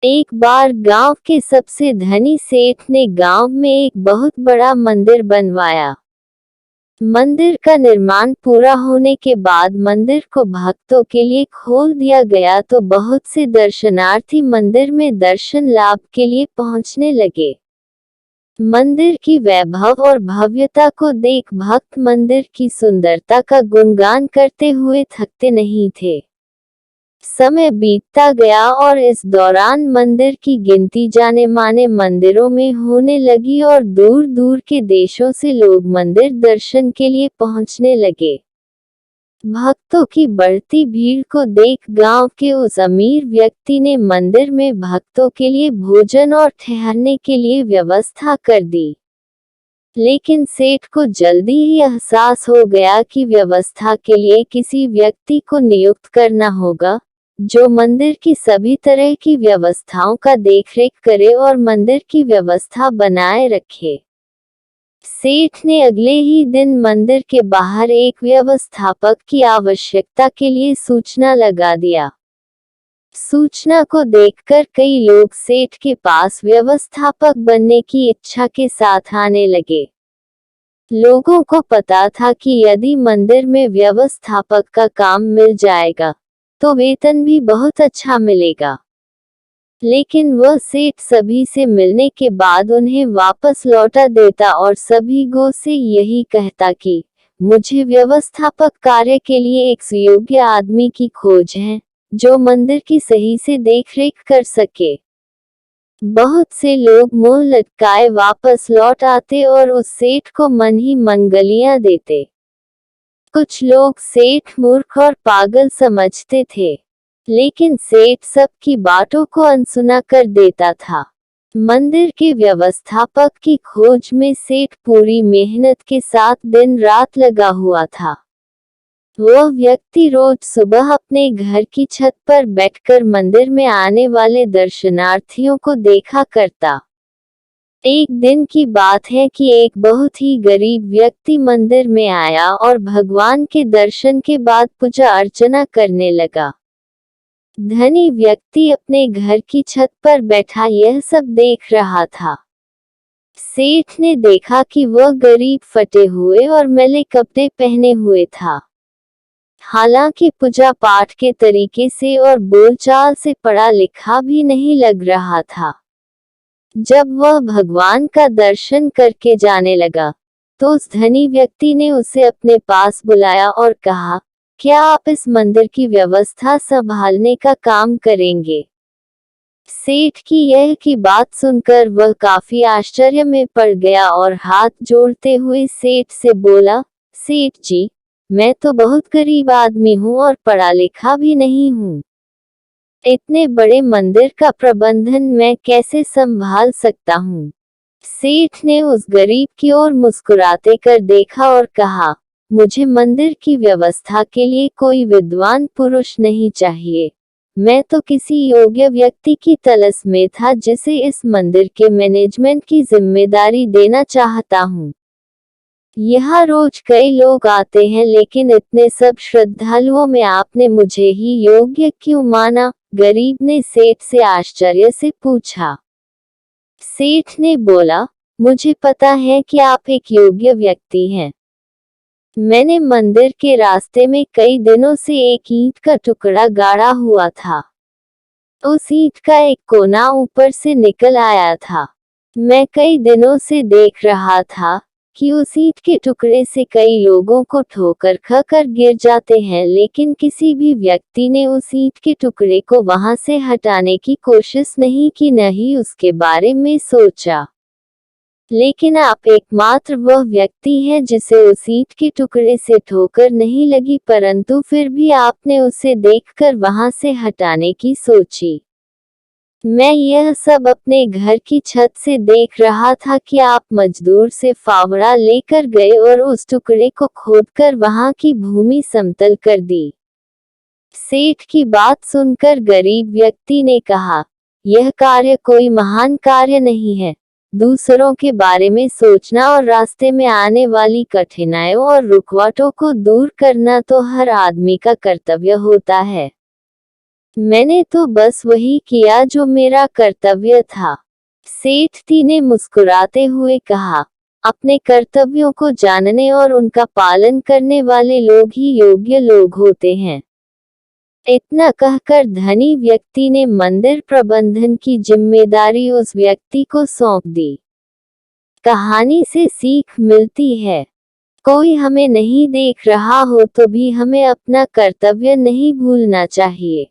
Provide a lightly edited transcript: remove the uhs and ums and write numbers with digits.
एक बार गांव के सबसे धनी सेठ ने गांव में एक बहुत बड़ा मंदिर बनवाया। मंदिर का निर्माण पूरा होने के बाद मंदिर को भक्तों के लिए खोल दिया गया तो बहुत से दर्शनार्थी मंदिर में दर्शन लाभ के लिए पहुंचने लगे। मंदिर की वैभव और भव्यता को देख भक्त मंदिर की सुंदरता का गुणगान करते हुए थकते नहीं थे। समय बीतता गया और इस दौरान मंदिर की गिनती जाने माने मंदिरों में होने लगी और दूर दूर के देशों से लोग मंदिर दर्शन के लिए पहुंचने लगे। भक्तों की बढ़ती भीड़ को देख गांव के उस अमीर व्यक्ति ने मंदिर में भक्तों के लिए भोजन और ठहरने के लिए व्यवस्था कर दी। लेकिन सेठ को जल्दी ही एहसास हो गया कि व्यवस्था के लिए किसी व्यक्ति को नियुक्त करना होगा, जो मंदिर की सभी तरह की व्यवस्थाओं का देखरेख करे और मंदिर की व्यवस्था बनाए रखे। सेठ ने अगले ही दिन मंदिर के बाहर एक व्यवस्थापक की आवश्यकता के लिए सूचना लगा दिया। सूचना को देखकर कई लोग सेठ के पास व्यवस्थापक बनने की इच्छा के साथ आने लगे। लोगों को पता था कि यदि मंदिर में व्यवस्थापक का काम मिल जाएगा तो वेतन भी बहुत अच्छा मिलेगा। लेकिन वह सेठ सभी से मिलने के बाद उन्हें वापस लौटा देता और सभी को से यही कहता कि मुझे व्यवस्थापक कार्य के लिए एक सुयोग्य आदमी की खोज है, जो मंदिर की सही से देखरेख कर सके। बहुत से लोग मुंह लटकाए वापस लौट आते और उस सेठ को मन ही मन गालियां देते। कुछ लोग सेठ मूर्ख और पागल समझते थे, लेकिन सेठ सबकी बातों को अनसुना कर देता था। मंदिर के व्यवस्थापक की खोज में सेठ पूरी मेहनत के साथ दिन रात लगा हुआ था। वह व्यक्ति रोज सुबह अपने घर की छत पर बैठकर मंदिर में आने वाले दर्शनार्थियों को देखा करता। एक दिन की बात है कि एक बहुत ही गरीब व्यक्ति मंदिर में आया और भगवान के दर्शन के बाद पूजा अर्चना करने लगा। धनी व्यक्ति अपने घर की छत पर बैठा यह सब देख रहा था। सेठ ने देखा कि वह गरीब फटे हुए और मैले कपड़े पहने हुए था। हालांकि पूजा पाठ के तरीके से और बोलचाल से पढ़ा लिखा भी नहीं लग रहा था। जब वह भगवान का दर्शन करके जाने लगा, तो उस धनी व्यक्ति ने उसे अपने पास बुलाया और कहा, क्या आप इस मंदिर की व्यवस्था संभालने का काम करेंगे? सेठ की यह की बात सुनकर वह काफी आश्चर्य में पड़ गया और हाथ जोड़ते हुए सेठ से बोला, सेठ जी, मैं तो बहुत गरीब आदमी हूँ और पढ़ा लिखा भी नहीं हूँ। इतने बड़े मंदिर का प्रबंधन मैं कैसे संभाल सकता हूँ? सेठ ने उस गरीब की ओर मुस्कुराते कर देखा और कहा, मुझे मंदिर की व्यवस्था के लिए कोई विद्वान पुरुष नहीं चाहिए। मैं तो किसी योग्य व्यक्ति की तलाश में था जिसे इस मंदिर के मैनेजमेंट की जिम्मेदारी देना चाहता हूँ। यहाँ रोज कई लोग आते हैं, लेकिन इतने सब श्रद्धालुओं में आपने मुझे ही योग्य क्यों माना? गरीब ने सेठ से आश्चर्य से पूछा। सेठ ने बोला, मुझे पता है कि आप एक योग्य व्यक्ति हैं। मैंने मंदिर के रास्ते में कई दिनों से एक ईंट का टुकड़ा गाड़ा हुआ था। उस ईंट का एक कोना ऊपर से निकल आया था। मैं कई दिनों से देख रहा था कि उस ईंट के टुकड़े से कई लोगों को ठोकर खाकर गिर जाते हैं, लेकिन किसी भी व्यक्ति ने उस ईंट के टुकड़े को वहां से हटाने की कोशिश नहीं की, न ही उसके बारे में सोचा। लेकिन आप एकमात्र वह व्यक्ति हैं जिसे उस ईंट के टुकड़े से ठोकर नहीं लगी, परंतु फिर भी आपने उसे देखकर वहां से हटाने की सोची। मैं यह सब अपने घर की छत से देख रहा था कि आप मजदूर से फावड़ा लेकर गए और उस टुकड़े को खोदकर वहां की भूमि समतल कर दी। सेठ की बात सुनकर गरीब व्यक्ति ने कहा, यह कार्य कोई महान कार्य नहीं है। दूसरों के बारे में सोचना और रास्ते में आने वाली कठिनाइयों और रुकावटों को दूर करना तो हर आदमी का कर्तव्य होता है। मैंने तो बस वही किया जो मेरा कर्तव्य था। सेठ टी ने मुस्कुराते हुए कहा, अपने कर्तव्यों को जानने और उनका पालन करने वाले लोग ही योग्य लोग होते हैं। इतना कहकर धनी व्यक्ति ने मंदिर प्रबंधन की जिम्मेदारी उस व्यक्ति को सौंप दी। कहानी से सीख मिलती है, कोई हमें नहीं देख रहा हो तो भी हमें अपना कर्तव्य नहीं भूलना चाहिए।